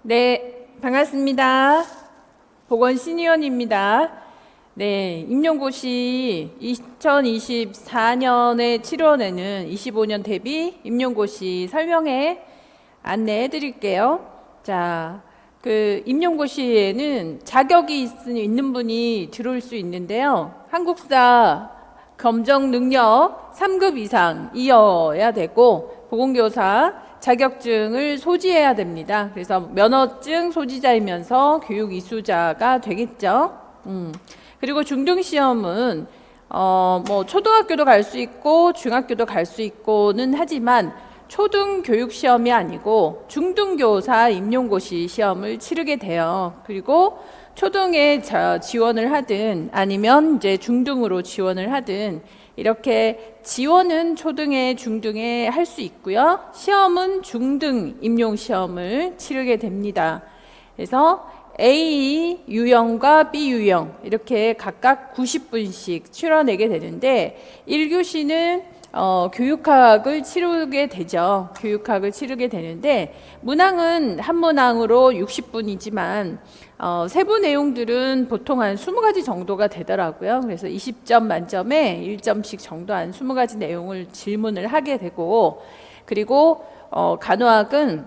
네, 반갑습니다. 보건 신의원입니다. 네, 임용고시 2024년의 7월에는 25년 대비 임용고시 설명회 안내해 드릴게요. 자, 임용고시에는 자격이 있는 분이 들어올 수 있는데요. 한국사 검정 능력 3급 이상이어야 되고, 보건교사 자격증을 소지해야 됩니다. 그래서 면허증 소지자이면서 교육 이수자가 되겠죠. 그리고 중등시험은 초등학교도 갈 수 있고 중학교도 갈 수 있고는 하지만 초등교육시험이 아니고 중등교사 임용고시 시험을 치르게 돼요. 그리고 초등에 지원을 하든 아니면 이제 중등으로 지원을 하든 이렇게 지원은 초등에 중등에 할 수 있고요. 시험은 중등 임용시험을 치르게 됩니다. 그래서 A 유형과 B 유형 이렇게 각각 90분씩 치러내게 되는데 1교시는 교육학을 치르게 되죠. 교육학을 치르게 되는데 문항은 한 문항으로 60분이지만 세부 내용들은 보통 한 20가지 정도가 되더라고요. 그래서 20점 만점에 1점씩 정도 한 20가지 내용을 질문을 하게 되고, 그리고 간호학은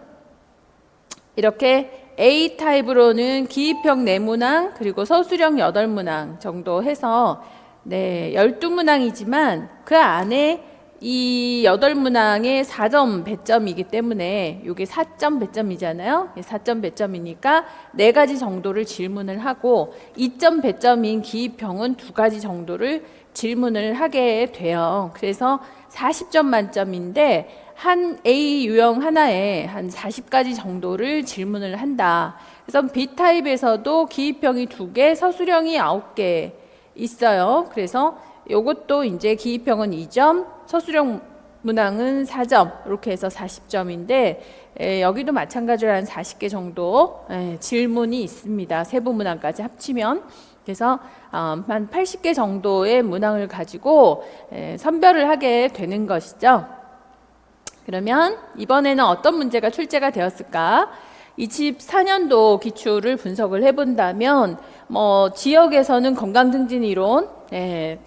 이렇게 A 타입으로는 기입형 4문항 그리고 서술형 8문항 정도 해서 12문항이지만 그 안에 이 8문항의 4점 배점이기 때문에 이게 4점 배점이잖아요. 4점 배점이니까 4가지 정도를 질문을 하고 2점 배점인 기입형은 2가지 정도를 질문을 하게 돼요. 그래서 40점 만점인데 한 A 유형 하나에 한 40가지 정도를 질문을 한다. 그래서 B타입에서도 기입형이 2개, 서술형이 9개 있어요. 그래서 요것도 이제 기입형은 2점, 서술형 문항은 4점, 이렇게 해서 40점인데 여기도 마찬가지로 한 40개 정도 질문이 있습니다. 세부 문항까지 합치면. 그래서 한 80개 정도의 문항을 가지고 선별을 하게 되는 것이죠. 그러면 이번에는 어떤 문제가 출제가 되었을까? 24년도 기출을 분석을 해본다면 지역에서는 건강증진 이론,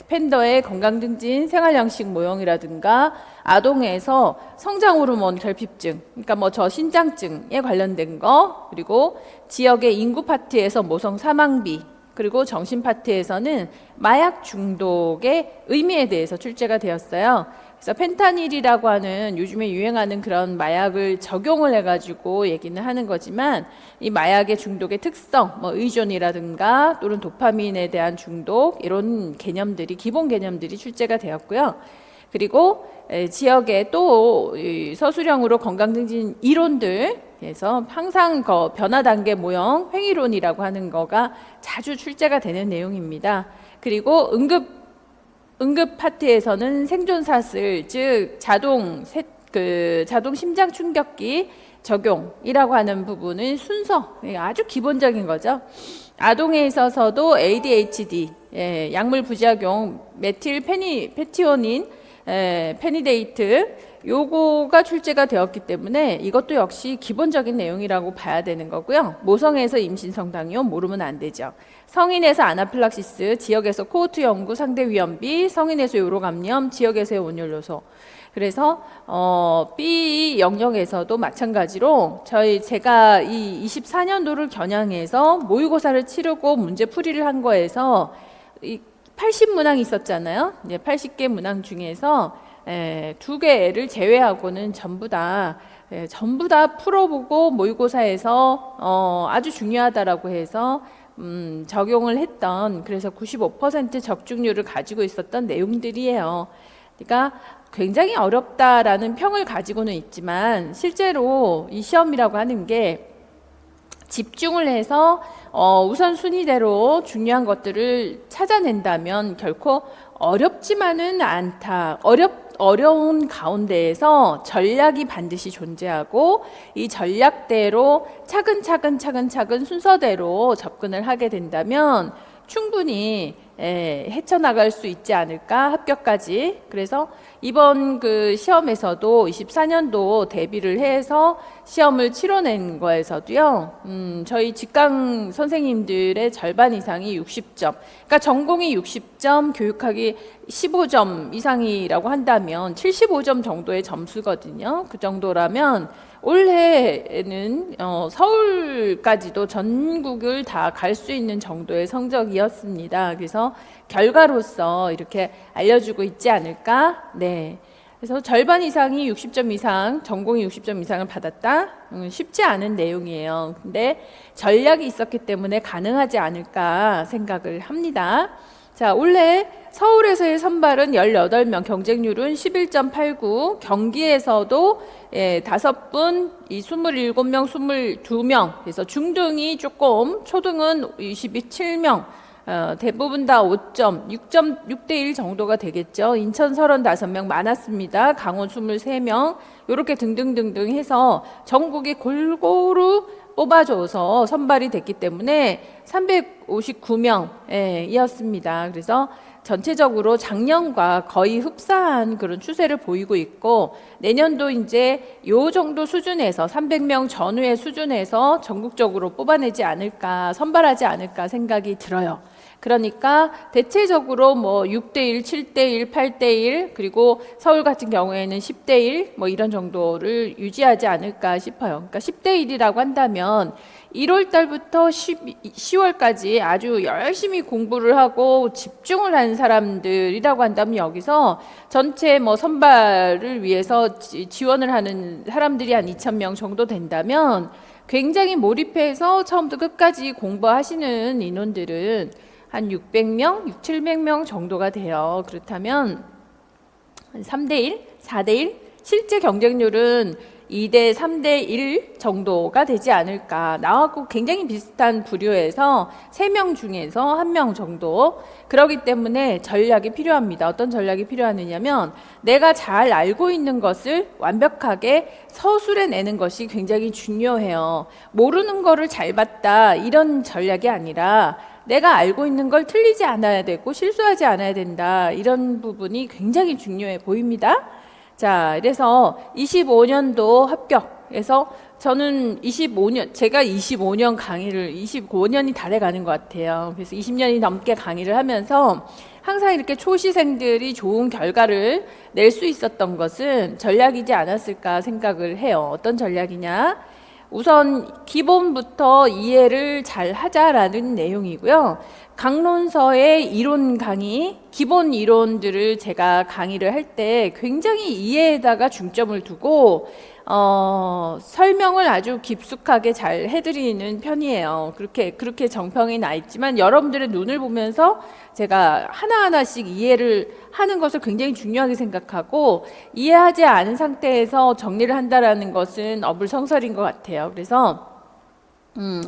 팬더의 건강증진 생활양식 모형이라든가 아동에서 성장호르몬 결핍증, 그러니까 저신장증에 관련된 거, 그리고 지역의 인구 파트에서 모성 사망비, 그리고 정신 파트에서는 마약 중독의 의미에 대해서 출제가 되었어요. 그래서 펜타닐이라고 하는 요즘에 유행하는 그런 마약을 적용을 해가지고 얘기는 하는 거지만 이 마약의 중독의 특성, 의존이라든가 또는 도파민에 대한 중독 이런 개념들이 기본 개념들이 출제가 되었고요. 그리고 지역에 또 서술형으로 건강증진 이론들, 그래서 항상 변화 단계 모형 횡이론이라고 하는 거가 자주 출제가 되는 내용입니다. 그리고 응급 파트에서는 생존사슬, 즉 자동 심장 충격기 적용이라고 하는 부분은 순서, 아주 기본적인 거죠. 아동에 있어서도 ADHD, 약물 부작용, 메틸 페티오닌, 페니데이트, 요거가 출제가 되었기 때문에 이것도 역시 기본적인 내용이라고 봐야 되는 거고요. 모성에서 임신 성당이요, 모르면 안 되죠. 성인에서 아나필락시스, 지역에서 코호트 연구 상대 위험비, 성인에서 요로 감염, 지역에서의 온열 요소. 그래서 B 영역에서도 마찬가지로 제가 이 24년도를 겨냥해서 모의고사를 치르고 문제 풀이를 한 거에서 80문항이 있었잖아요. 80개 문항 중에서 2개를 제외하고는 전부 다 풀어보고 모의고사에서 아주 중요하다라고 해서 적용을 했던, 그래서 95% 적중률을 가지고 있었던 내용들이에요. 그러니까 굉장히 어렵다라는 평을 가지고는 있지만 실제로 이 시험이라고 하는 게 집중을 해서 우선순위대로 중요한 것들을 찾아낸다면 결코 어렵지만은 않다. 어려운 가운데에서 전략이 반드시 존재하고 이 전략대로 차근차근 순서대로 접근을 하게 된다면 충분히 헤쳐나갈 수 있지 않을까, 합격까지. 그래서 이번 그 시험에서도 24년도 대비를 해서 시험을 치러낸 거에서도요, 저희 직강 선생님들의 절반 이상이 60점, 그러니까 전공이 60점, 교육학이 15점 이상이라고 한다면 75점 정도의 점수거든요. 그 정도라면 올해는 서울까지도 전국을 다 갈 수 있는 정도의 성적이었습니다. 그래서 결과로서 이렇게 알려주고 있지 않을까? 네. 그래서 절반 이상이 60점 이상, 전공이 60점 이상을 받았다? 쉽지 않은 내용이에요. 근데 전략이 있었기 때문에 가능하지 않을까 생각을 합니다. 자, 올해 서울에서의 선발은 18명, 경쟁률은 11.89, 경기에서도 5분, 27명, 22명, 그래서 중등이 조금, 초등은 27명, 대부분 다 5점, 6대 1 정도가 되겠죠. 인천 35명 많았습니다. 강원 23명, 이렇게 등등등등 해서 전국이 골고루 뽑아줘서 선발이 됐기 때문에 359명이었습니다. 그래서 전체적으로 작년과 거의 흡사한 그런 추세를 보이고 있고, 내년도 이제 요 정도 수준에서 300명 전후의 수준에서 전국적으로 뽑아내지 않을까, 선발하지 않을까 생각이 들어요. 그러니까 대체적으로 뭐 6대1, 7대1, 8대1, 그리고 서울 같은 경우에는 10대1 뭐 이런 정도를 유지하지 않을까 싶어요. 그러니까 10대1이라고 한다면 1월 달부터 10월까지 아주 열심히 공부를 하고 집중을 한 사람들이라고 한다면, 여기서 전체 뭐 선발을 위해서 지원을 하는 사람들이 한 2,000명 정도 된다면, 굉장히 몰입해서 처음부터 끝까지 공부하시는 인원들은 한 600명, 6, 700명 정도가 돼요. 그렇다면 3대1, 4대1, 실제 경쟁률은 2대 3대 1 정도가 되지 않을까. 나하고 굉장히 비슷한 부류에서 3명 중에서 1명 정도. 그렇기 때문에 전략이 필요합니다. 어떤 전략이 필요하느냐면, 내가 잘 알고 있는 것을 완벽하게 서술해 내는 것이 굉장히 중요해요. 모르는 거를 잘 봤다, 이런 전략이 아니라 내가 알고 있는 걸 틀리지 않아야 되고 실수하지 않아야 된다, 이런 부분이 굉장히 중요해 보입니다. 자, 그래서 25년도 합격에서 저는 제가 25년 강의를 25년이 다 돼가는 것 같아요. 그래서 20년이 넘게 강의를 하면서 항상 이렇게 초시생들이 좋은 결과를 낼 수 있었던 것은 전략이지 않았을까 생각을 해요. 어떤 전략이냐? 우선 기본부터 이해를 잘 하자라는 내용이고요. 강론서의 이론 강의, 기본 이론들을 제가 강의를 할 때 굉장히 이해에다가 중점을 두고 설명을 아주 깊숙하게 잘 해드리는 편이에요. 그렇게 정평이 나 있지만, 여러분들의 눈을 보면서 제가 하나하나씩 이해를 하는 것을 굉장히 중요하게 생각하고, 이해하지 않은 상태에서 정리를 한다라는 것은 어불성설인 것 같아요. 그래서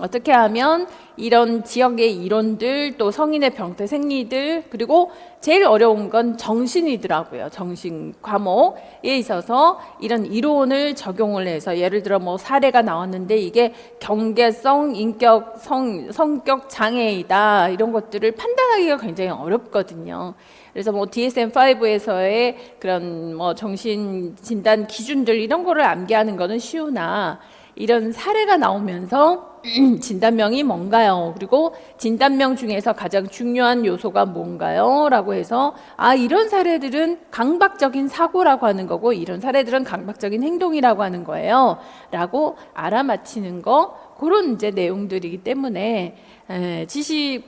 어떻게 하면 이런 지역의 이론들, 또 성인의 병태 생리들, 그리고 제일 어려운 건 정신이더라고요. 정신 과목에 있어서 이런 이론을 적용을 해서, 예를 들어 뭐 사례가 나왔는데 이게 경계성, 인격, 성격 장애이다, 이런 것들을 판단하기가 굉장히 어렵거든요. 그래서 뭐 DSM-5에서의 그런 뭐 정신 진단 기준들, 이런 거를 암기하는 거는 쉬우나, 이런 사례가 나오면서 진단명이 뭔가요? 그리고 진단명 중에서 가장 중요한 요소가 뭔가요? 라고 해서, 이런 사례들은 강박적인 사고라고 하는 거고, 이런 사례들은 강박적인 행동이라고 하는 거예요, 라고 알아맞히는 거, 그런 이제 내용들이기 때문에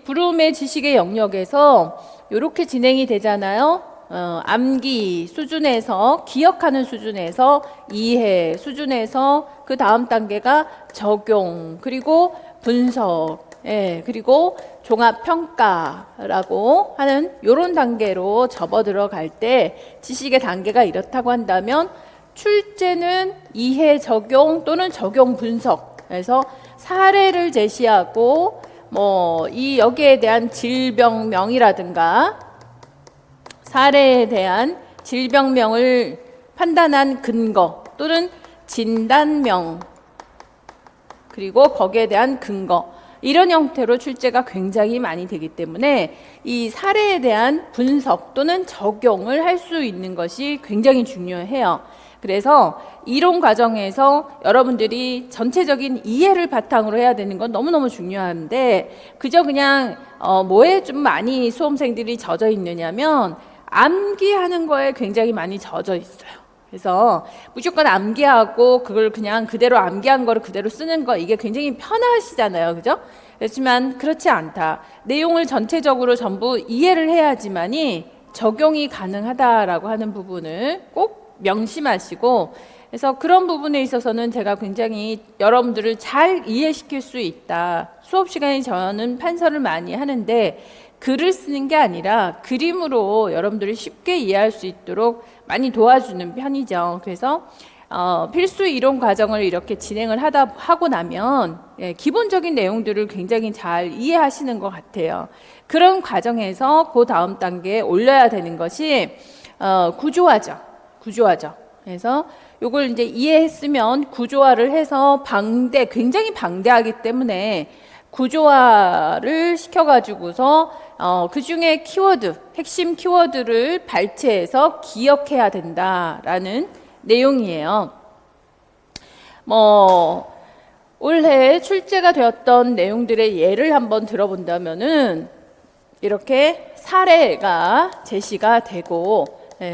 브룸의 지식의 영역에서 이렇게 진행이 되잖아요. 암기 수준에서, 기억하는 수준에서, 이해 수준에서, 그 다음 단계가 적용, 그리고 분석, 그리고 종합평가라고 하는 이런 단계로 접어들어갈 때, 지식의 단계가 이렇다고 한다면, 출제는 이해 적용 또는 적용 분석에서 사례를 제시하고, 여기에 대한 질병명이라든가 사례에 대한 질병명을 판단한 근거, 또는 진단명, 그리고 거기에 대한 근거, 이런 형태로 출제가 굉장히 많이 되기 때문에 이 사례에 대한 분석 또는 적용을 할 수 있는 것이 굉장히 중요해요. 그래서 이론 과정에서 여러분들이 전체적인 이해를 바탕으로 해야 되는 건 너무너무 중요한데, 그저 그냥 뭐에 좀 많이 수험생들이 젖어 있느냐면 암기하는 거에 굉장히 많이 젖어 있어요. 그래서 무조건 암기하고 그걸 그냥 그대로 암기한 거를 그대로 쓰는 거, 이게 굉장히 편하시잖아요. 그죠? 그렇지만 그렇지 않다. 내용을 전체적으로 전부 이해를 해야지만이 적용이 가능하다라고 하는 부분을 꼭 명심하시고, 그래서 그런 부분에 있어서는 제가 굉장히 여러분들을 잘 이해시킬 수 있다. 수업 시간에 저는 판서를 많이 하는데 글을 쓰는 게 아니라 그림으로 여러분들이 쉽게 이해할 수 있도록 많이 도와주는 편이죠. 그래서 필수 이론 과정을 이렇게 진행을 하고 나면 기본적인 내용들을 굉장히 잘 이해하시는 것 같아요. 그런 과정에서 그 다음 단계에 올려야 되는 것이 구조화죠. 그래서 요걸 이제 이해했으면 구조화를 해서 굉장히 방대하기 때문에 구조화를 시켜가지고서 그 중에 핵심 키워드를 발췌해서 기억해야 된다라는 내용이에요. 올해 출제가 되었던 내용들의 예를 한번 들어본다면은 이렇게 사례가 제시가 되고,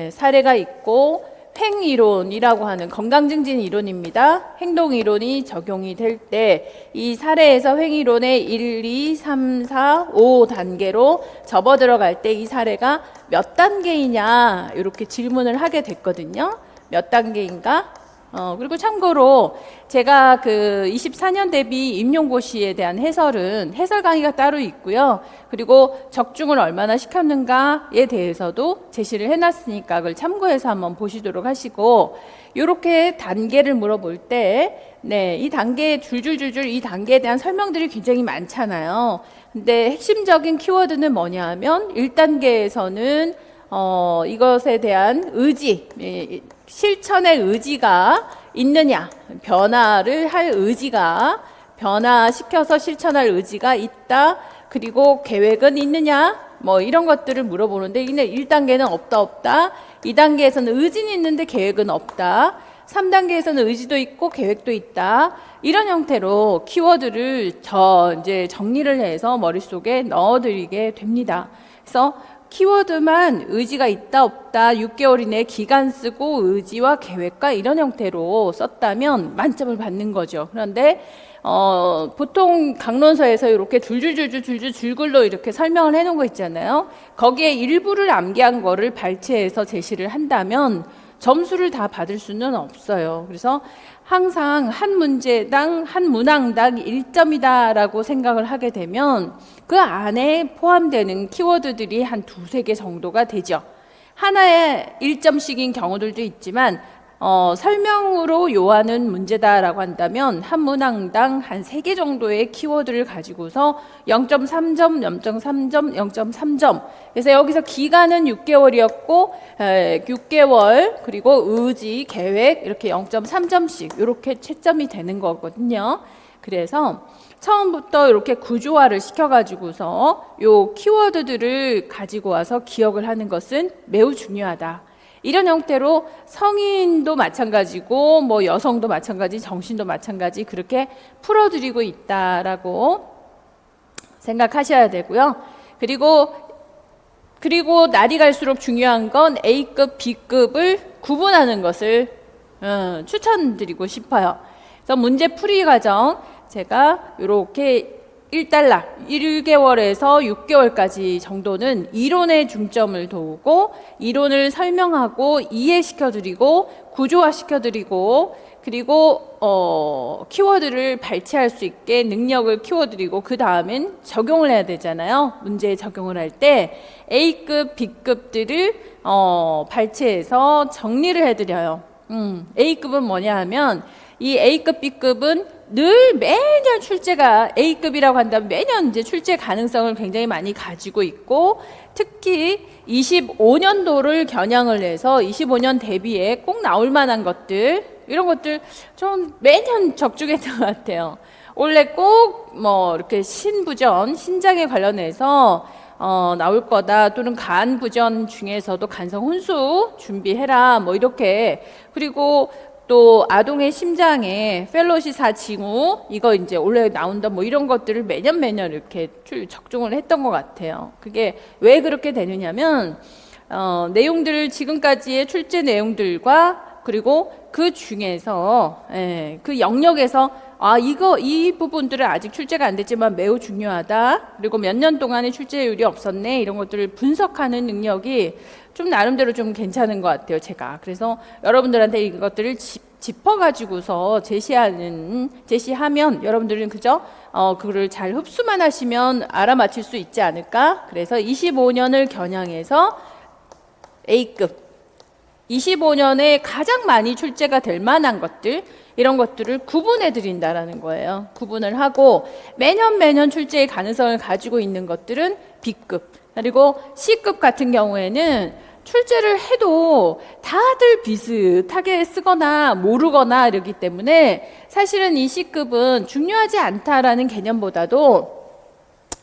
사례가 있고, 행이론이라고 하는 건강증진 이론입니다. 행동이론이 적용이 될 때 이 사례에서 행이론의 1, 2, 3, 4, 5 단계로 접어 들어갈 때 이 사례가 몇 단계이냐 이렇게 질문을 하게 됐거든요. 몇 단계인가? 그리고 참고로 제가 그 24년 대비 임용고시에 대한 해설 강의가 따로 있고요. 그리고 적중을 얼마나 시켰는가에 대해서도 제시를 해놨으니까 그걸 참고해서 한번 보시도록 하시고, 이렇게 단계를 물어볼 때, 이 단계에 줄줄줄줄 이 단계에 대한 설명들이 굉장히 많잖아요. 근데 핵심적인 키워드는 뭐냐 하면 1단계에서는 이것에 대한 의지, 실천의 의지가 있느냐, 변화를 할 의지가, 변화시켜서 실천할 의지가 있다, 그리고 계획은 있느냐, 이런 것들을 물어보는데, 1단계는 없다. 2단계에서는 의지는 있는데 계획은 없다. 3단계에서는 의지도 있고 계획도 있다. 이런 형태로 키워드를 이제 정리를 해서 머릿속에 넣어드리게 됩니다. 그래서 키워드만 의지가 있다 없다 6개월 이내 기간 쓰고 의지와 계획과 이런 형태로 썼다면 만점을 받는 거죠. 그런데 보통 강론서에서 이렇게 줄글로 이렇게 설명을 해놓은 거 있잖아요. 거기에 일부를 암기한 거를 발췌해서 제시를 한다면 점수를 다 받을 수는 없어요. 그래서 항상 한 문제당 한 문항당 1점이다라고 생각을 하게 되면 그 안에 포함되는 키워드들이 한 2-3개 정도가 되죠. 하나에 1점씩인 경우들도 있지만 설명으로 요하는 문제다라고 한다면 한 문항당 한 3개 정도의 키워드를 가지고서 0.3점, 0.3점, 0.3점. 그래서 여기서 기간은 6개월이었고 6개월 그리고 의지, 계획 이렇게 0.3점씩 이렇게 채점이 되는 거거든요. 그래서 처음부터 이렇게 구조화를 시켜가지고서 요 키워드들을 가지고 와서 기억을 하는 것은 매우 중요하다. 이런 형태로 성인도 마찬가지고 여성도 마찬가지, 정신도 마찬가지 그렇게 풀어드리고 있다라고 생각하셔야 되고요. 그리고 날이 갈수록 중요한 건 A급, B급을 구분하는 것을 추천드리고 싶어요. 그래서 문제 풀이 과정 제가 이렇게 1달러, 1개월에서 6개월까지 정도는 이론에 중점을 두고 이론을 설명하고 이해시켜드리고 구조화시켜드리고 그리고 키워드를 발췌할 수 있게 능력을 키워드리고 그 다음엔 적용을 해야 되잖아요. 문제에 적용을 할 때 A급, B급들을 발췌해서 정리를 해드려요. A급은 뭐냐 하면 이 A급, B급은 늘 매년 출제가 A급이라고 한다면 매년 이제 출제 가능성을 굉장히 많이 가지고 있고 특히 25년도를 겨냥을 해서 25년 대비에 꼭 나올 만한 것들 이런 것들 좀 매년 적중했던 것 같아요. 원래 꼭 뭐 이렇게 신부전, 신장에 관련해서 나올 거다, 또는 간부전 중에서도 간성 혼수 준비해라, 뭐 이렇게. 그리고 또 아동의 심장에 펠로시4 징후 이거 이제 원래 나온다, 뭐 이런 것들을 매년 이렇게 적중을 했던 것 같아요. 그게 왜 그렇게 되느냐면 내용들, 지금까지의 출제 내용들과 그리고 그 중에서 그 영역에서 이 부분들은 아직 출제가 안 됐지만 매우 중요하다, 그리고 몇 년 동안의 출제율이 없었네, 이런 것들을 분석하는 능력이 좀 나름대로 좀 괜찮은 것 같아요, 제가. 그래서 여러분들한테 이것들을 짚어가지고서 제시하면 여러분들은 그저 그거를 잘 흡수만 하시면 알아맞힐 수 있지 않을까. 그래서 25년을 겨냥해서 A급, 25년에 가장 많이 출제가 될 만한 것들, 이런 것들을 구분해 드린다라는 거예요. 구분을 하고 매년 출제의 가능성을 가지고 있는 것들은 B급, 그리고 C급 같은 경우에는 출제를 해도 다들 비슷하게 쓰거나 모르거나 이러기 때문에 사실은 이 C급은 중요하지 않다라는 개념보다도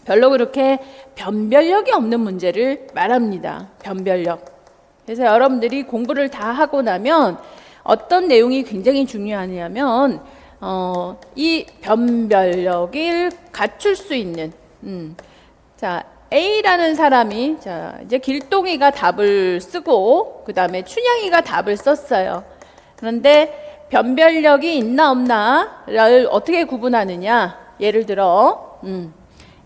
별로 그렇게 변별력이 없는 문제를 말합니다. 변별력. 그래서 여러분들이 공부를 다 하고 나면 어떤 내용이 굉장히 중요하냐면 이 변별력을 갖출 수 있는 자, A라는 사람이, 자, 이제 길동이가 답을 쓰고 그 다음에 춘향이가 답을 썼어요. 그런데 변별력이 있나 없나를 어떻게 구분하느냐. 예를 들어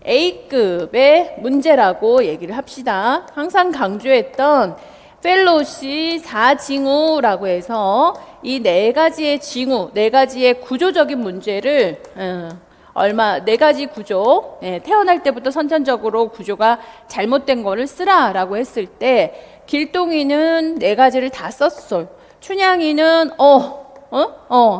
A급의 문제라고 얘기를 합시다. 항상 강조했던 펠로시4 징후라고 해서 이 네 가지의 징후, 네 가지의 구조적인 문제를 네 가지 구조, 태어날 때부터 선천적으로 구조가 잘못된 거를 쓰라라고 했을 때 길동이는 네 가지를 다 썼어. 춘향이는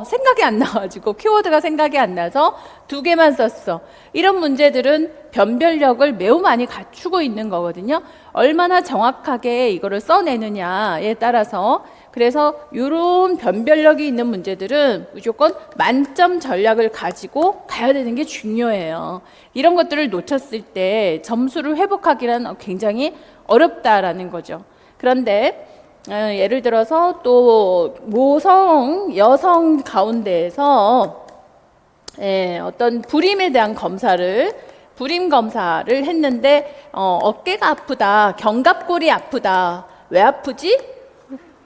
생각이 안 나가지고 키워드가 생각이 안 나서 두 개만 썼어. 이런 문제들은 변별력을 매우 많이 갖추고 있는 거거든요. 얼마나 정확하게 이거를 써내느냐에 따라서. 그래서 이런 변별력이 있는 문제들은 무조건 만점 전략을 가지고 가야 되는 게 중요해요. 이런 것들을 놓쳤을 때 점수를 회복하기란 굉장히 어렵다라는 거죠. 그런데 예를 들어서 또 모성, 여성 가운데에서 어떤 불임에 대한 불임 검사를 했는데 어깨가 아프다, 견갑골이 아프다, 왜 아프지?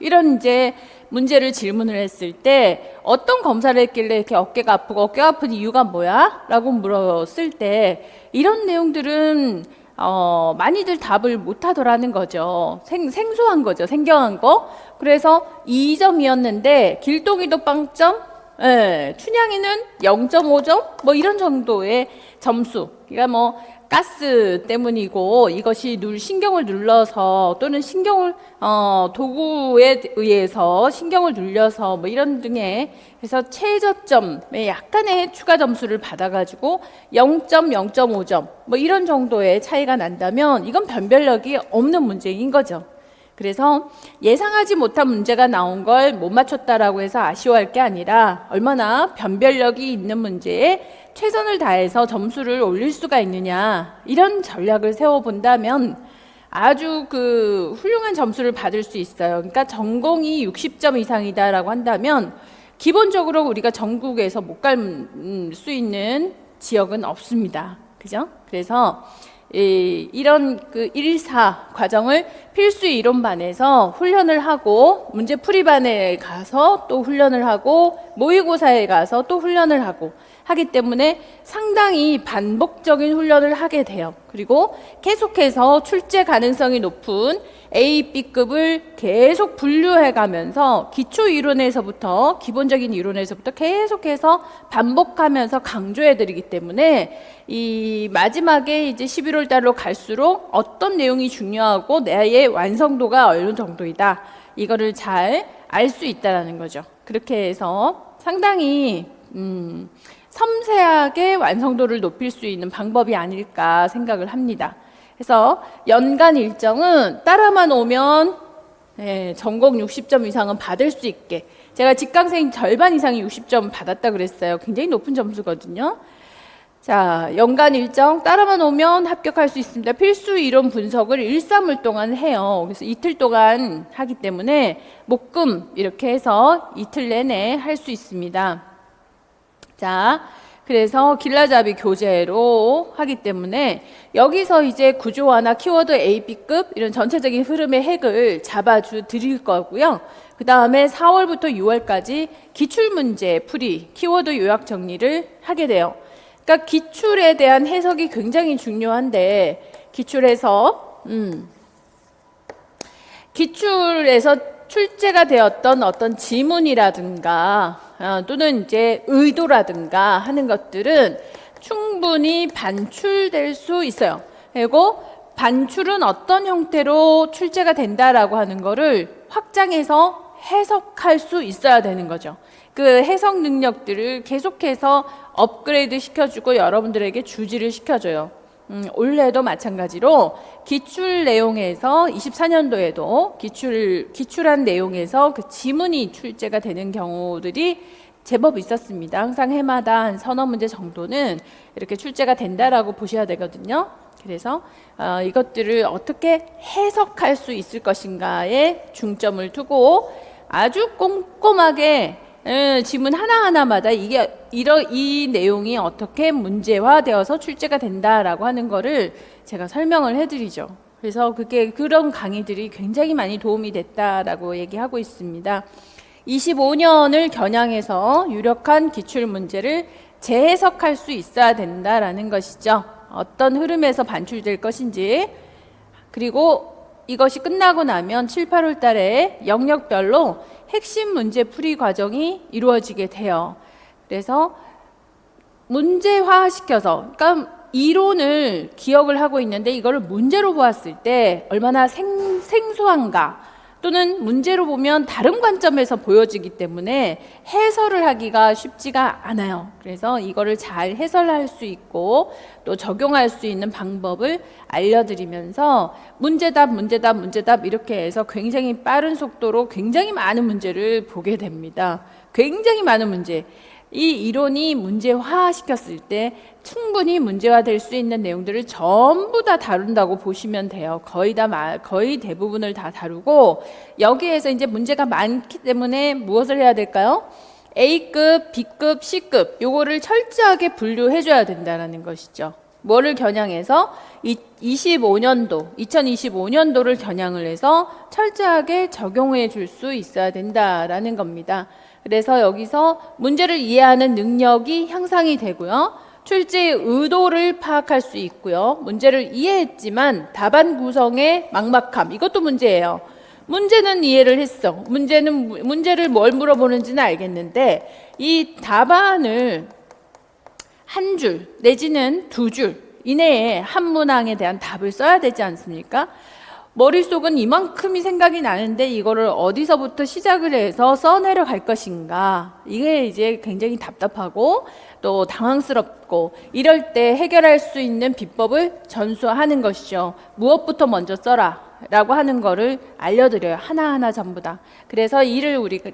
이런 이제 문제를 질문을 했을 때 어떤 검사를 했길래 이렇게 어깨가 아프고 어깨가 아픈 이유가 뭐야? 라고 물었을 때 이런 내용들은 많이들 답을 못 하더라는 거죠. 생소한 거죠. 생경한 거. 그래서 2점이었는데 길동이도 빵점, 춘향이는 0.5점, 뭐 이런 정도의 점수. 그러니까 뭐 가스 때문이고 이것이 신경을 눌러서 또는 도구에 의해서 신경을 눌려서 뭐 이런 등의 그래서 최저점에 약간의 추가 점수를 받아가지고 0점, 0.5점 뭐 이런 정도의 차이가 난다면 이건 변별력이 없는 문제인 거죠. 그래서 예상하지 못한 문제가 나온 걸 못 맞췄다라고 해서 아쉬워할 게 아니라 얼마나 변별력이 있는 문제에 최선을 다해서 점수를 올릴 수가 있느냐, 이런 전략을 세워본다면 아주 훌륭한 점수를 받을 수 있어요. 그러니까 전공이 60점 이상이다라고 한다면 기본적으로 우리가 전국에서 못 갈 수 있는 지역은 없습니다. 그죠? 그래서 이런 1사 과정을 필수 이론반에서 훈련을 하고 문제풀이반에 가서 또 훈련을 하고 모의고사에 가서 또 훈련을 하기 때문에 상당히 반복적인 훈련을 하게 돼요. 그리고 계속해서 출제 가능성이 높은 A, B급을 계속 분류해 가면서 기초 이론에서부터 기본적인 이론에서부터 계속해서 반복하면서 강조해 드리기 때문에 이 마지막에 이제 11월 달로 갈수록 어떤 내용이 중요하고 나의 완성도가 어느 정도이다, 이거를 잘 알 수 있다라는 거죠. 그렇게 해서 상당히 섬세하게 완성도를 높일 수 있는 방법이 아닐까 생각을 합니다. 그래서 연간 일정은 따라만 오면 전공 60점 이상은 받을 수 있게, 제가 직강생 절반 이상이 60점 받았다 그랬어요. 굉장히 높은 점수거든요. 자, 연간 일정 따라만 오면 합격할 수 있습니다. 필수 이론 분석을 1, 3일 동안 해요. 그래서 이틀 동안 하기 때문에 목금 이렇게 해서 이틀 내내 할 수 있습니다. 자, 그래서 길라잡이 교재로 하기 때문에 여기서 이제 구조화나 키워드 A, B급 이런 전체적인 흐름의 핵을 잡아주 드릴 거고요. 그 다음에 4월부터 6월까지 기출문제 풀이, 키워드 요약 정리를 하게 돼요. 그러니까 기출에 대한 해석이 굉장히 중요한데 기출에서 출제가 되었던 어떤 지문이라든가 또는 이제 의도라든가 하는 것들은 충분히 반출될 수 있어요. 그리고 반출은 어떤 형태로 출제가 된다라고 하는 거를 확장해서 해석할 수 있어야 되는 거죠. 그 해석 능력들을 계속해서 업그레이드 시켜주고 여러분들에게 주지를 시켜줘요. 올해도 마찬가지로 기출 내용에서 24년도에도 기출한 내용에서 그 지문이 출제가 되는 경우들이 제법 있었습니다. 항상 해마다 한 서너 문제 정도는 이렇게 출제가 된다라고 보셔야 되거든요. 그래서 이것들을 어떻게 해석할 수 있을 것인가에 중점을 두고 아주 꼼꼼하게 지문 하나하나마다 이 내용이 어떻게 문제화되어서 출제가 된다라고 하는 거를 제가 설명을 해드리죠. 그래서 그런 강의들이 굉장히 많이 도움이 됐다라고 얘기하고 있습니다. 25년을 겨냥해서 유력한 기출 문제를 재해석할 수 있어야 된다라는 것이죠. 어떤 흐름에서 반출될 것인지, 그리고 이것이 끝나고 나면 7, 8월 달에 영역별로 핵심 문제 풀이 과정이 이루어지게 돼요. 그래서 문제화시켜서, 그러니까 이론을 기억을 하고 있는데 이거를 문제로 보았을 때 얼마나 생소한가, 또는 문제로 보면 다른 관점에서 보여지기 때문에 해설을 하기가 쉽지가 않아요. 그래서 이거를 잘 해설할 수 있고 또 적용할 수 있는 방법을 알려드리면서 문제답 이렇게 해서 굉장히 빠른 속도로 굉장히 많은 문제를 보게 됩니다. 굉장히 많은 문제. 이 이론이 문제화 시켰을 때 충분히 문제화 될 수 있는 내용들을 전부 다 다룬다고 보시면 돼요. 거의 대부분을 다 다루고, 여기에서 이제 문제가 많기 때문에 무엇을 해야 될까요? A급, B급, C급 요거를 철저하게 분류해 줘야 된다는 것이죠. 뭐를 겨냥해서 2025년도를 겨냥을 해서 철저하게 적용해 줄 수 있어야 된다라는 겁니다. 그래서 여기서 문제를 이해하는 능력이 향상이 되고요. 출제의 의도를 파악할 수 있고요. 문제를 이해했지만 답안 구성의 막막함, 이것도 문제예요. 문제는 이해를 했어. 문제를 뭘 물어보는지는 알겠는데 이 답안을 한 줄 내지는 두 줄 이내에 한 문항에 대한 답을 써야 되지 않습니까? 머릿속은 이만큼이 생각이 나는데 이거를 어디서부터 시작을 해서 써내려 갈 것인가, 이게 이제 굉장히 답답하고 또 당황스럽고, 이럴 때 해결할 수 있는 비법을 전수하는 것이죠. 무엇부터 먼저 써라 라고 하는 거를 알려드려요. 하나하나 전부 다. 그래서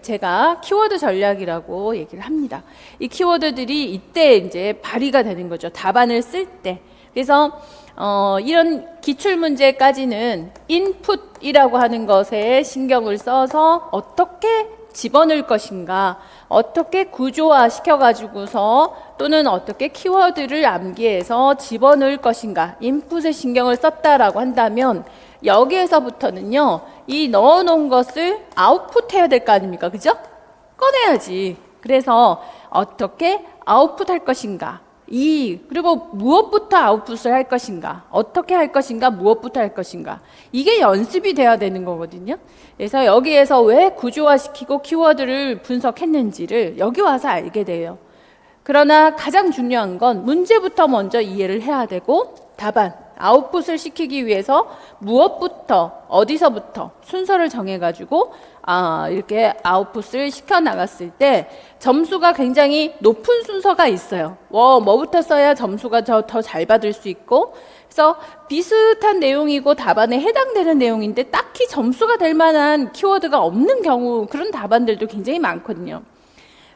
제가 키워드 전략이라고 얘기를 합니다. 이 키워드들이 이때 이제 발휘가 되는 거죠. 답안을 쓸 때. 그래서 이런 기출문제까지는 인풋이라고 하는 것에 신경을 써서 어떻게 집어넣을 것인가, 어떻게 구조화 시켜가지고서 또는 어떻게 키워드를 암기해서 집어넣을 것인가, 인풋에 신경을 썼다라고 한다면 여기에서부터는요, 이 넣어놓은 것을 아웃풋해야 될 거 아닙니까? 그죠? 꺼내야지. 그래서 어떻게 아웃풋할 것인가, 그리고 무엇부터 아웃풋을 할 것인가, 어떻게 할 것인가, 무엇부터 할 것인가, 이게 연습이 돼야 되는 거거든요. 그래서 여기에서 왜 구조화시키고 키워드를 분석했는지를 여기 와서 알게 돼요. 그러나 가장 중요한 건 문제부터 먼저 이해를 해야 되고, 답안, 아웃풋을 시키기 위해서 무엇부터, 어디서부터 순서를 정해가지고 이렇게 아웃풋을 시켜나갔을 때 점수가 굉장히 높은 순서가 있어요. 뭐부터 써야 점수가 더 잘 받을 수 있고, 그래서 비슷한 내용이고 답안에 해당되는 내용인데 딱히 점수가 될 만한 키워드가 없는 경우, 그런 답안들도 굉장히 많거든요.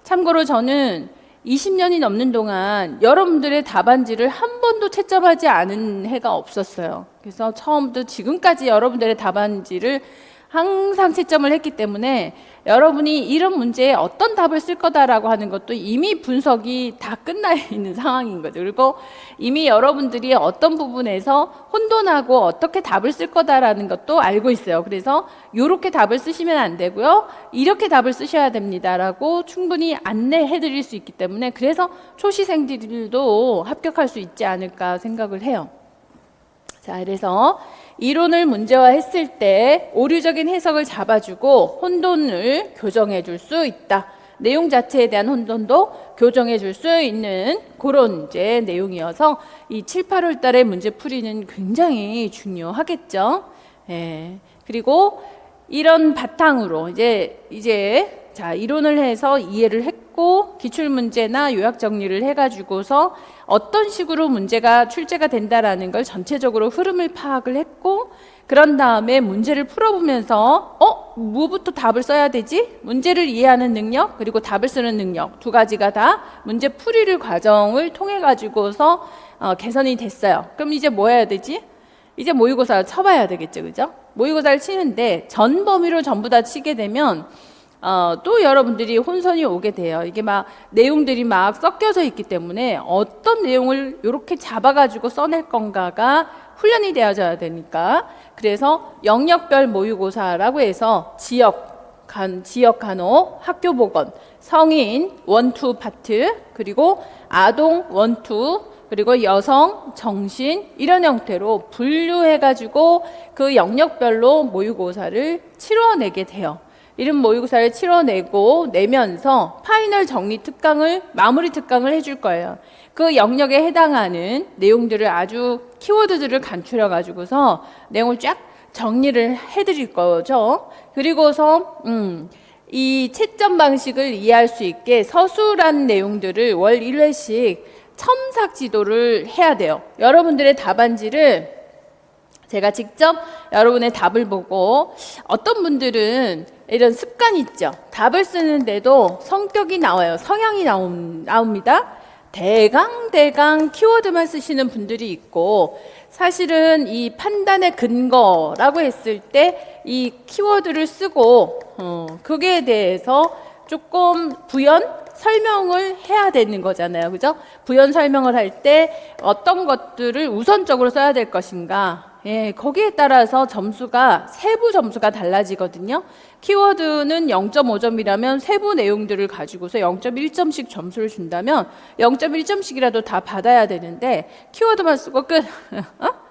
참고로 저는 20년이 넘는 동안 여러분들의 답안지를 한 번도 채점하지 않은 해가 없었어요. 그래서 처음부터 지금까지 여러분들의 답안지를 항상 채점을 했기 때문에 여러분이 이런 문제에 어떤 답을 쓸 거다라고 하는 것도 이미 분석이 다 끝나 있는 상황인 거죠. 그리고 이미 여러분들이 어떤 부분에서 혼돈하고 어떻게 답을 쓸 거다라는 것도 알고 있어요. 그래서 이렇게 답을 쓰시면 안 되고요, 이렇게 답을 쓰셔야 됩니다라고 충분히 안내해 드릴 수 있기 때문에, 그래서 초시생들도 합격할 수 있지 않을까 생각을 해요. 자, 그래서 이론을 문제화했을 때 오류적인 해석을 잡아주고 혼돈을 교정해 줄 수 있다. 내용 자체에 대한 혼돈도 교정해 줄 수 있는 그런 이제 내용이어서 이 7, 8월 달에 문제 풀이는 굉장히 중요하겠죠. 예. 그리고 이런 바탕으로 이제 자, 이론을 해서 이해를 했고 기출 문제나 요약 정리를 해가지고서 어떤 식으로 문제가 출제가 된다라는 걸 전체적으로 흐름을 파악을 했고, 그런 다음에 문제를 풀어보면서 뭐부터 답을 써야 되지? 문제를 이해하는 능력, 그리고 답을 쓰는 능력, 두 가지가 다 문제 풀이를 과정을 통해 가지고서 개선이 됐어요. 그럼 이제 뭐 해야 되지? 이제 모의고사를 쳐봐야 되겠죠, 그죠? 모의고사를 치는데 전 범위로 전부 다 치게 되면 또 여러분들이 혼선이 오게 돼요. 이게 막 내용들이 막 섞여져 있기 때문에 어떤 내용을 이렇게 잡아가지고 써낼 건가가 훈련이 되어져야 되니까, 그래서 영역별 모의고사라고 해서 지역 간호, 학교 보건, 성인 1, 2 파트, 그리고 아동 1, 2, 그리고 여성, 정신, 이런 형태로 분류해가지고 그 영역별로 모의고사를 치러내게 돼요. 이런 모의고사를 치러내고 내면서 파이널 정리 특강을, 마무리 특강을 해줄 거예요. 그 영역에 해당하는 내용들을 아주 키워드들을 간추려 가지고서 내용을 쫙 정리를 해드릴 거죠. 그리고서 이 채점 방식을 이해할 수 있게 서술한 내용들을 월 1회씩 첨삭 지도를 해야 돼요. 여러분들의 답안지를 제가 직접 여러분의 답을 보고, 어떤 분들은 이런 습관이 있죠. 답을 쓰는데도 성격이 나와요. 성향이 나옵니다. 대강 키워드만 쓰시는 분들이 있고, 사실은 이 판단의 근거라고 했을 때 이 키워드를 쓰고 그게 대해서 조금 부연 설명을 해야 되는 거잖아요. 그죠? 부연 설명을 할 때 어떤 것들을 우선적으로 써야 될 것인가, 예, 거기에 따라서 점수가, 세부 점수가 달라지거든요. 키워드는 0.5점이라면 세부 내용들을 가지고서 0.1점씩 점수를 준다면 0.1점씩이라도 다 받아야 되는데, 키워드만 쓰고 끝,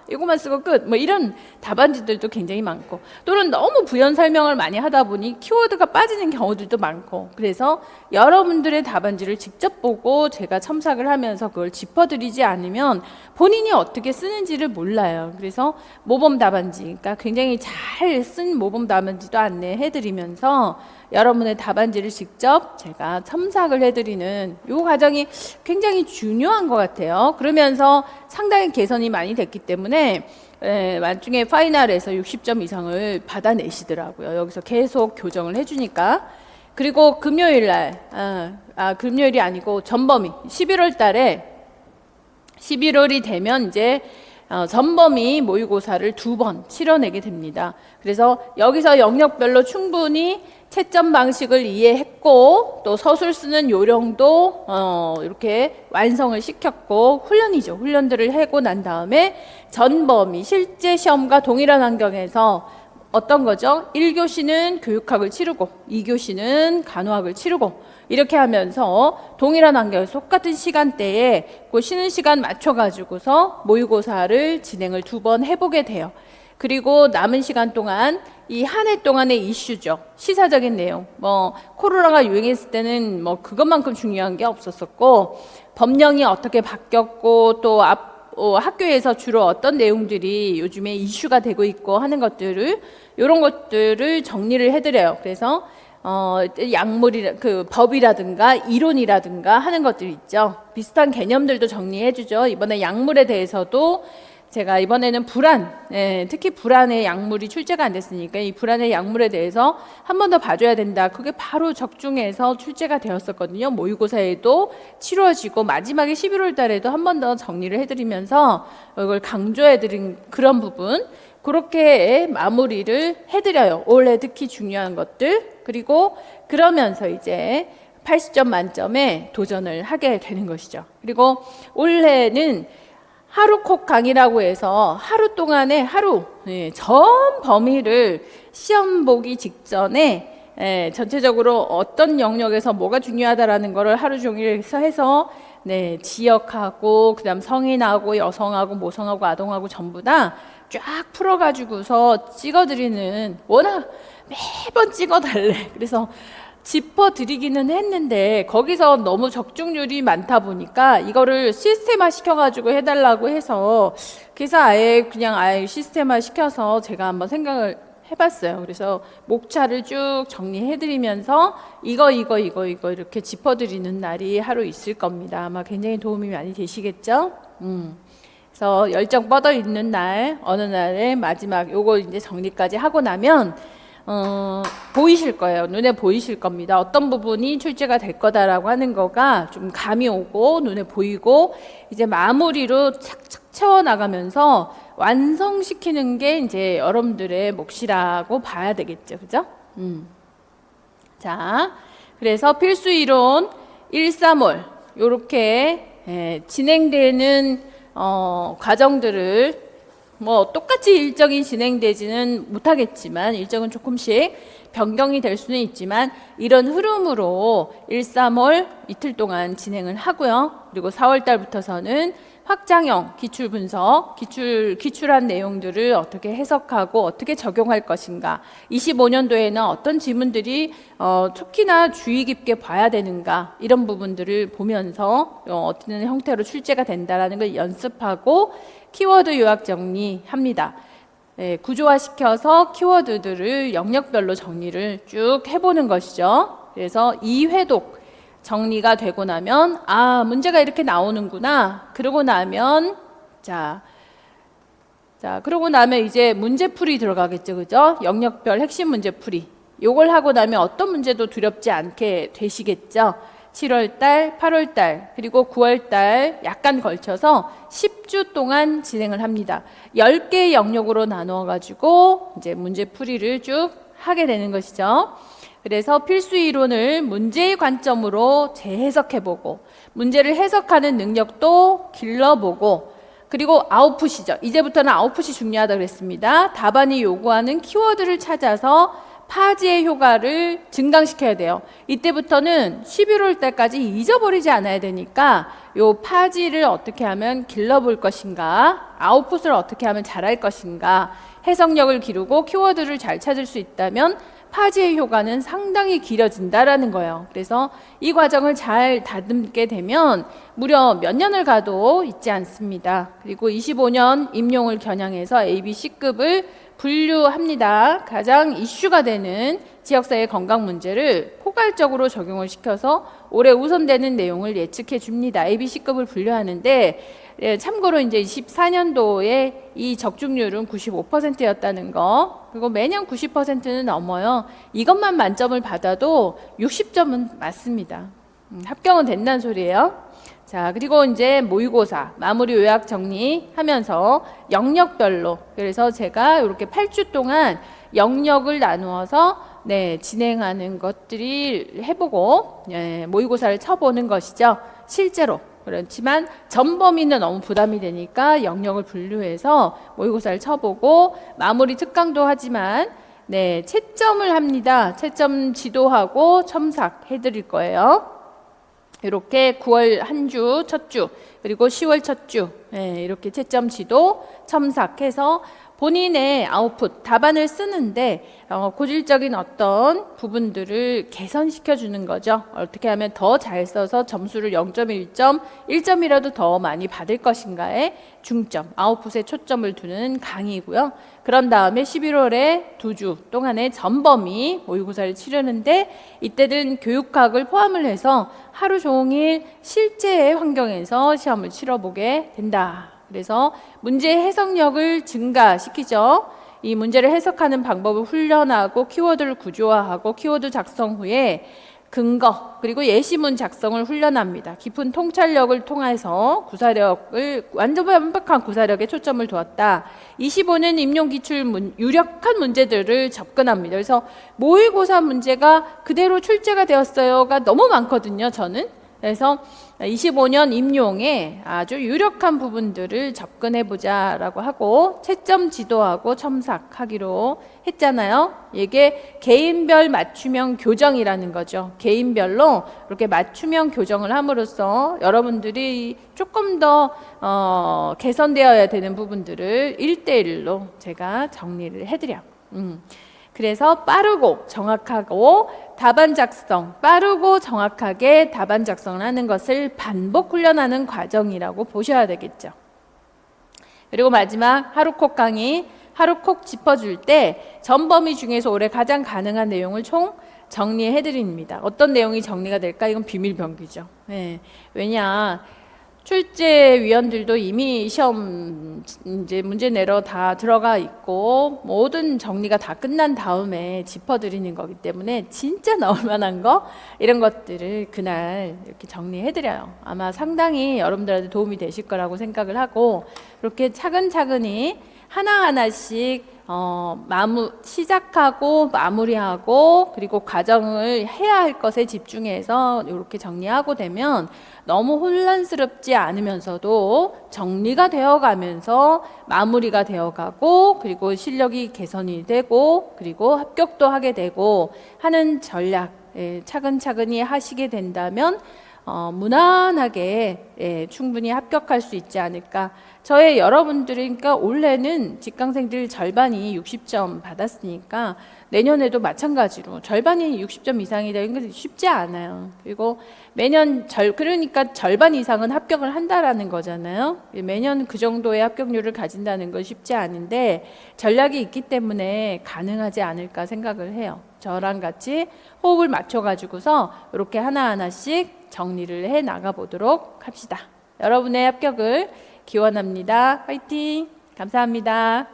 이거만 쓰고 끝, 뭐 이런 답안지들도 굉장히 많고, 또는 너무 부연 설명을 많이 하다 보니 키워드가 빠지는 경우들도 많고, 그래서 여러분들의 답안지를 직접 보고 제가 첨삭을 하면서 그걸 짚어드리지 않으면 본인이 어떻게 쓰는지를 몰라요. 그래서 모범 답안지, 그러니까 굉장히 잘 쓴 모범 답안지도 안내해드리면서 여러분의 답안지를 직접 제가 첨삭을 해드리는 이 과정이 굉장히 중요한 것 같아요. 그러면서 상당히 개선이 많이 됐기 때문에 나중에 파이널에서 60점 이상을 받아내시더라고요. 여기서 계속 교정을 해주니까. 그리고 금요일 날, 금요일이 아니고 전범위 11월 달에, 11월이 되면 이제 전범위 모의고사를 2번 치러내게 됩니다. 그래서 여기서 영역별로 충분히 채점 방식을 이해했고, 또 서술 쓰는 요령도 이렇게 완성을 시켰고, 훈련들을 하고 난 다음에 전범위 실제 시험과 동일한 환경에서 어떤 거죠? 1교시는 교육학을 치르고 2교시는 간호학을 치르고, 이렇게 하면서 동일한 환경에서 똑같은 시간대에 그 쉬는 시간 맞춰가지고서 모의고사를 진행을 2번 해보게 돼요. 그리고 남은 시간 동안 이 한 해 동안의 이슈죠. 시사적인 내용. 뭐 코로나가 유행했을 때는 뭐 그것만큼 중요한 게 없었었고, 법령이 어떻게 바뀌었고, 또 학교에서 주로 어떤 내용들이 요즘에 이슈가 되고 있고 하는 것들을, 이런 것들을 정리를 해드려요. 그래서 그 법이라든가 이론이라든가 하는 것들 있죠. 비슷한 개념들도 정리해주죠. 이번에 약물에 대해서도 제가 이번에는 불안, 특히 불안의 약물이 출제가 안 됐으니까 이 불안의 약물에 대해서 한 번 더 봐줘야 된다. 그게 바로 적중해서 출제가 되었었거든요. 모의고사에도 치러지고 마지막에 11월 달에도 한 번 더 정리를 해드리면서 이걸 강조해드린 그런 부분, 그렇게 마무리를 해드려요. 올해 특히 중요한 것들. 그리고 그러면서 이제 80점 만점에 도전을 하게 되는 것이죠. 그리고 올해는 하루콕 강의라고 해서 하루 동안에 전 범위를 시험 보기 직전에 전체적으로 어떤 영역에서 뭐가 중요하다라는 거를 하루 종일 해서 지역하고 그다음 성인하고 여성하고 모성하고 아동하고 전부 다 쫙 풀어가지고서 찍어드리는, 워낙 매번 찍어달래. 그래서 짚어드리기는 했는데 거기서 너무 적중률이 많다 보니까 이거를 시스템화 시켜가지고 해달라고 해서, 그래서 아예 시스템화 시켜서 제가 한번 생각을 해봤어요. 그래서 목차를 쭉 정리해드리면서 이거 이렇게 짚어드리는 날이 하루 있을 겁니다. 아마 굉장히 도움이 많이 되시겠죠? 그래서 열정 뻗어 있는 날, 어느 날에 마지막 요거 이제 정리까지 하고 나면 보이실 거예요. 눈에 보이실 겁니다. 어떤 부분이 출제가 될 거다라고 하는 거가 좀 감이 오고 눈에 보이고, 이제 마무리로 착착 채워나가면서 완성시키는 게 이제 여러분들의 몫이라고 봐야 되겠죠. 그죠? 자, 그래서 필수 이론 1, 3월 요렇게 진행되는 과정들을 뭐 똑같이 일정이 진행되지는 못하겠지만 일정은 조금씩 변경이 될 수는 있지만 이런 흐름으로 1, 3월 이틀 동안 진행을 하고요. 그리고 4월 달부터서는 확장형 기출 분석, 기출한 내용들을 어떻게 해석하고 어떻게 적용할 것인가, 25년도에는 어떤 지문들이 특히나 주의 깊게 봐야 되는가, 이런 부분들을 보면서 어떤 형태로 출제가 된다라는 걸 연습하고 키워드 요약 정리합니다. 구조화시켜서 키워드들을 영역별로 정리를 쭉 해보는 것이죠. 그래서 이회독 정리가 되고 나면 문제가 이렇게 나오는구나. 그러고 나면 그러고 나면 이제 문제풀이 들어가겠죠. 그죠? 영역별 핵심 문제풀이. 요걸 하고 나면 어떤 문제도 두렵지 않게 되시겠죠. 7월 달, 8월 달, 그리고 9월 달 약간 걸쳐서 10주 동안 진행을 합니다. 10개의 영역으로 나누어 가지고 이제 문제풀이를 쭉 하게 되는 것이죠. 그래서 필수 이론을 문제의 관점으로 재해석해보고 문제를 해석하는 능력도 길러보고, 그리고 아웃풋이죠. 이제부터는 아웃풋이 중요하다고 그랬습니다. 답안이 요구하는 키워드를 찾아서 파지의 효과를 증강시켜야 돼요. 이때부터는 11월 달까지 잊어버리지 않아야 되니까 요 파지를 어떻게 하면 길러볼 것인가, 아웃풋을 어떻게 하면 잘할 것인가, 해석력을 기르고 키워드를 잘 찾을 수 있다면 파지의 효과는 상당히 길어진다라는 거예요. 그래서 이 과정을 잘 다듬게 되면 무려 몇 년을 가도 잊지 않습니다. 그리고 25년 임용을 겨냥해서 ABC급을 분류합니다. 가장 이슈가 되는 지역사회 건강 문제를 포괄적으로 적용을 시켜서 올해 우선되는 내용을 예측해 줍니다. ABC급을 분류하는데 참고로 이제 24년도에 이 적중률은 95%였다는 거, 그리고 매년 90%는 넘어요. 이것만 만점을 받아도 60점은 맞습니다. 합격은 된다는 소리예요. 자, 그리고 이제 모의고사 마무리 요약 정리하면서 영역별로, 그래서 제가 이렇게 8주 동안 영역을 나누어서 진행하는 것들이 해보고 모의고사를 쳐보는 것이죠. 실제로. 그렇지만 전범위는 너무 부담이 되니까 영역을 분류해서 모의고사를 쳐보고 마무리 특강도 하지만 채점을 합니다. 채점 지도하고 첨삭 해드릴 거예요. 이렇게 9월 한 주, 첫 주, 그리고 10월 첫 주, 이렇게 채점 지도 첨삭해서 본인의 아웃풋, 답안을 쓰는데 고질적인 어떤 부분들을 개선시켜 주는 거죠. 어떻게 하면 더 잘 써서 점수를 0.1점, 1점이라도 더 많이 받을 것인가에 중점, 아웃풋에 초점을 두는 강의이고요. 그런 다음에 11월에 2주 동안의 전범위 모의고사를 치르는데, 이때는 교육학을 포함을 해서 하루 종일 실제의 환경에서 시험을 치러보게 된다. 그래서 문제 해석력을 증가시키죠. 이 문제를 해석하는 방법을 훈련하고 키워드를 구조화하고 키워드 작성 후에 근거 그리고 예시문 작성을 훈련합니다. 깊은 통찰력을 통해서 구사력을 완벽한 구사력에 초점을 두었다. 25는 임용 기출 유력한 문제들을 접근합니다. 그래서 모의고사 문제가 그대로 출제가 되었어요가 너무 많거든요. 저는. 그래서 25년 임용에 아주 유력한 부분들을 접근해보자라고 하고 채점 지도하고 첨삭하기로 했잖아요. 이게 개인별 맞춤형 교정이라는 거죠. 개인별로 이렇게 맞춤형 교정을 함으로써 여러분들이 조금 더 개선되어야 되는 부분들을 1대1로 제가 정리를 해드려요. 그래서 빠르고 정확하고 답안 작성, 빠르고 정확하게 답안 작성을 하는 것을 반복 훈련하는 과정이라고 보셔야 되겠죠. 그리고 마지막 하루콕 강의, 하루콕 짚어줄 때 전범위 중에서 올해 가장 가능한 내용을 총 정리해 드립니다. 어떤 내용이 정리가 될까? 이건 비밀 병기죠. 네. 왜냐? 출제위원들도 이미 시험 이제 문제 내러 다 들어가 있고 모든 정리가 다 끝난 다음에 짚어드리는 거기 때문에 진짜 나올 만한 거 이런 것들을 그날 이렇게 정리해드려요. 아마 상당히 여러분들한테 도움이 되실 거라고 생각을 하고 이렇게 차근차근히 하나하나씩 시작하고 마무리하고 그리고 과정을 해야 할 것에 집중해서 이렇게 정리하고 되면 너무 혼란스럽지 않으면서도 정리가 되어가면서 마무리가 되어가고 그리고 실력이 개선이 되고 그리고 합격도 하게 되고 하는 전략 차근차근히 하시게 된다면 무난하게 충분히 합격할 수 있지 않을까. 저의 여러분들이 그러니까 올해는 직강생들 절반이 60점 받았으니까 내년에도 마찬가지로 절반이 60점 이상이 되는 건 쉽지 않아요. 그리고 매년 그러니까 절반 이상은 합격을 한다라는 거잖아요. 매년 그 정도의 합격률을 가진다는 건 쉽지 않은데 전략이 있기 때문에 가능하지 않을까 생각을 해요. 저랑 같이 호흡을 맞춰가지고서 이렇게 하나하나씩 정리를 해 나가 보도록 합시다. 여러분의 합격을 기원합니다. 화이팅! 감사합니다.